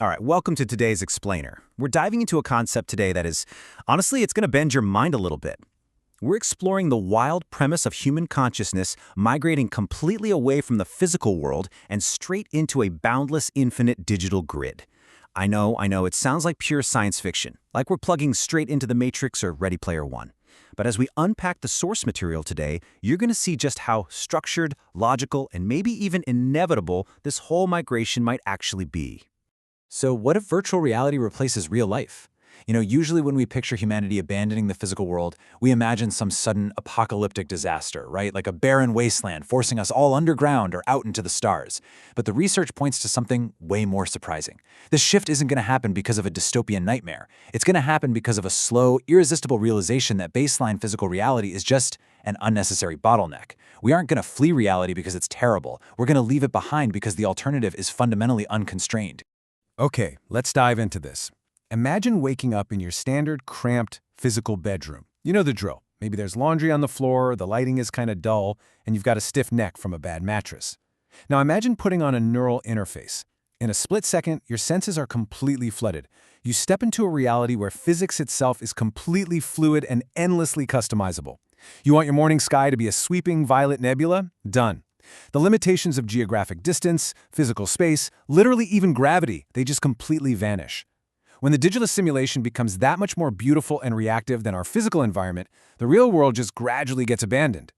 All right, welcome to today's Explainer. We're diving into a concept today that is, honestly, it's going to bend your mind a little bit. We're exploring the wild premise of human consciousness migrating completely away from the physical world and straight into a boundless, infinite digital grid. I know, it sounds like pure science fiction, like we're plugging straight into the Matrix or Ready Player One. But as we unpack the source material today, you're going to see just how structured, logical, and maybe even inevitable this whole migration might actually be. So what if virtual reality replaces real life? Usually when we picture humanity abandoning the physical world, we imagine some sudden apocalyptic disaster, right? Like a barren wasteland forcing us all underground or out into the stars. But the research points to something way more surprising. This shift isn't going to happen because of a dystopian nightmare. It's going to happen because of a slow, irresistible realization that baseline physical reality is just an unnecessary bottleneck. We aren't going to flee reality because it's terrible. We're going to leave it behind because the alternative is fundamentally unconstrained. Okay, let's dive into this. Imagine waking up in your standard, cramped, physical bedroom. You know the drill. Maybe there's laundry on the floor, the lighting is kind of dull, and you've got a stiff neck from a bad mattress. Now imagine putting on a neural interface. In a split second, your senses are completely flooded. You step into a reality where physics itself is completely fluid and endlessly customizable. You want your morning sky to be a sweeping violet nebula? Done. The limitations of geographic distance, physical space, literally even gravity, they just completely vanish. When the digital simulation becomes that much more beautiful and reactive than our physical environment, the real world just gradually gets abandoned.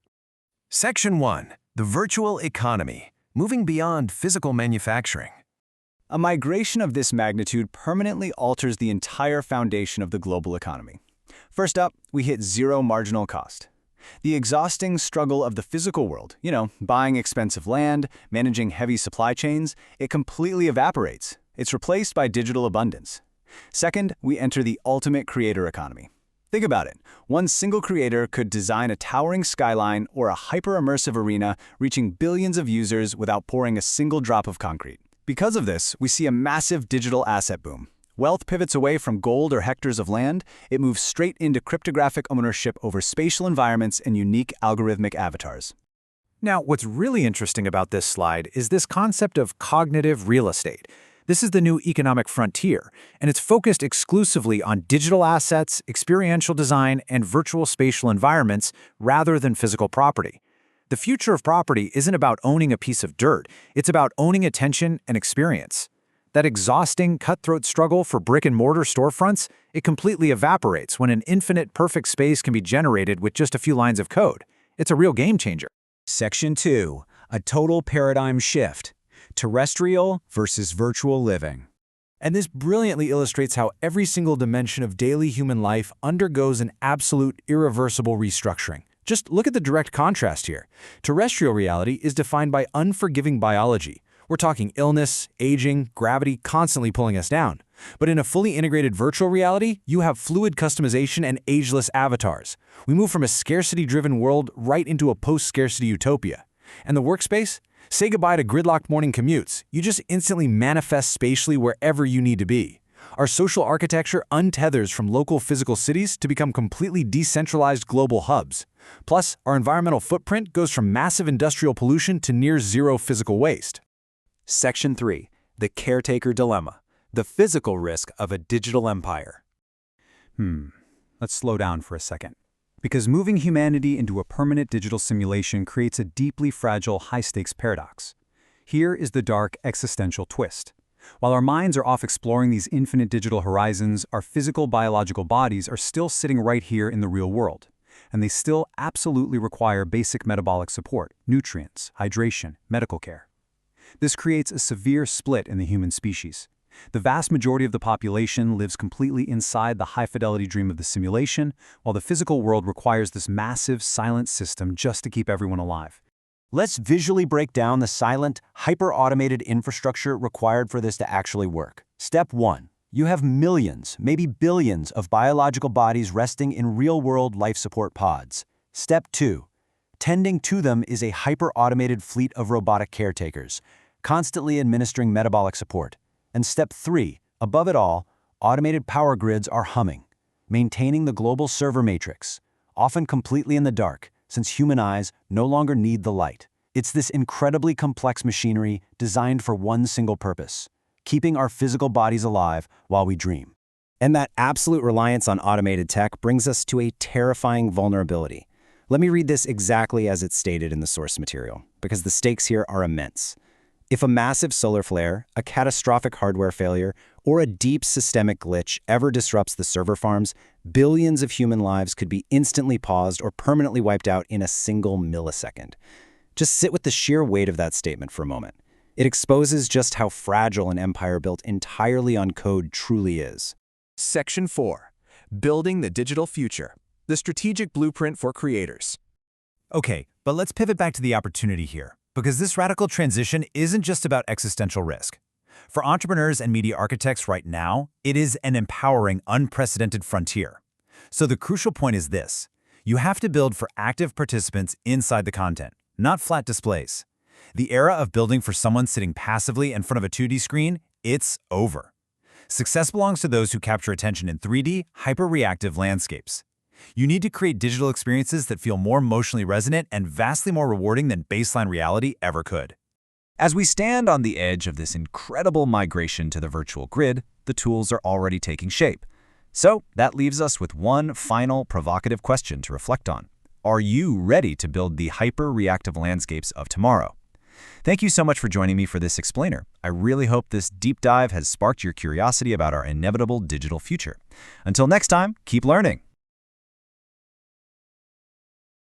Section 1. The Virtual Economy, Moving Beyond Physical Manufacturing. A migration of this magnitude permanently alters the entire foundation of the global economy. First up, we hit zero marginal cost. The exhausting struggle of the physical world, buying expensive land, managing heavy supply chains, it completely evaporates. It's replaced by digital abundance. Second, we enter the ultimate creator economy. Think about it. One single creator could design a towering skyline or a hyper-immersive arena reaching billions of users without pouring a single drop of concrete. Because of this, we see a massive digital asset boom. Wealth pivots away from gold or hectares of land, it moves straight into cryptographic ownership over spatial environments and unique algorithmic avatars. Now, what's really interesting about this slide is this concept of cognitive real estate. This is the new economic frontier, and it's focused exclusively on digital assets, experiential design, and virtual spatial environments rather than physical property. The future of property isn't about owning a piece of dirt, it's about owning attention and experience. That exhausting, cutthroat struggle for brick-and-mortar storefronts, it completely evaporates when an infinite perfect space can be generated with just a few lines of code. It's a real game changer. Section 2. A total paradigm shift. Terrestrial versus virtual living. And this brilliantly illustrates how every single dimension of daily human life undergoes an absolute, irreversible restructuring. Just look at the direct contrast here. Terrestrial reality is defined by unforgiving biology. We're talking illness, aging, gravity constantly pulling us down. But in a fully integrated virtual reality, you have fluid customization and ageless avatars. We move from a scarcity-driven world right into a post-scarcity utopia. And the workspace? Say goodbye to gridlocked morning commutes. You just instantly manifest spatially wherever you need to be. Our social architecture untethers from local physical cities to become completely decentralized global hubs. Plus, our environmental footprint goes from massive industrial pollution to near zero physical waste. Section 3. The Caretaker Dilemma. The physical risk of a digital empire. Let's slow down for a second. Because moving humanity into a permanent digital simulation creates a deeply fragile, high-stakes paradox. Here is the dark, existential twist. While our minds are off exploring these infinite digital horizons, our physical, biological bodies are still sitting right here in the real world. And they still absolutely require basic metabolic support, nutrients, hydration, medical care. This creates a severe split in the human species. The vast majority of the population lives completely inside the high-fidelity dream of the simulation, while the physical world requires this massive, silent system just to keep everyone alive. Let's visually break down the silent, hyper-automated infrastructure required for this to actually work. Step 1. You have millions, maybe billions, of biological bodies resting in real-world life support pods. Step 2. Tending to them is a hyper-automated fleet of robotic caretakers, constantly administering metabolic support. And step 3, above it all, automated power grids are humming, maintaining the global server matrix, often completely in the dark, since human eyes no longer need the light. It's this incredibly complex machinery designed for one single purpose: keeping our physical bodies alive while we dream. And that absolute reliance on automated tech brings us to a terrifying vulnerability. Let me read this exactly as it's stated in the source material, because the stakes here are immense. If a massive solar flare, a catastrophic hardware failure, or a deep systemic glitch ever disrupts the server farms, billions of human lives could be instantly paused or permanently wiped out in a single millisecond. Just sit with the sheer weight of that statement for a moment. It exposes just how fragile an empire built entirely on code truly is. Section 4. Building the Digital Future. The Strategic Blueprint for Creators. Okay, but let's pivot back to the opportunity here, because this radical transition isn't just about existential risk. For entrepreneurs and media architects right now, it is an empowering, unprecedented frontier. So the crucial point is this: you have to build for active participants inside the content, not flat displays. The era of building for someone sitting passively in front of a 2D screen, it's over. Success belongs to those who capture attention in 3D, hyper-reactive landscapes. You need to create digital experiences that feel more emotionally resonant and vastly more rewarding than baseline reality ever could. As we stand on the edge of this incredible migration to the virtual grid, the tools are already taking shape. So that leaves us with one final provocative question to reflect on. Are you ready to build the hyper-reactive landscapes of tomorrow? Thank you so much for joining me for this explainer. I really hope this deep dive has sparked your curiosity about our inevitable digital future. Until next time, keep learning.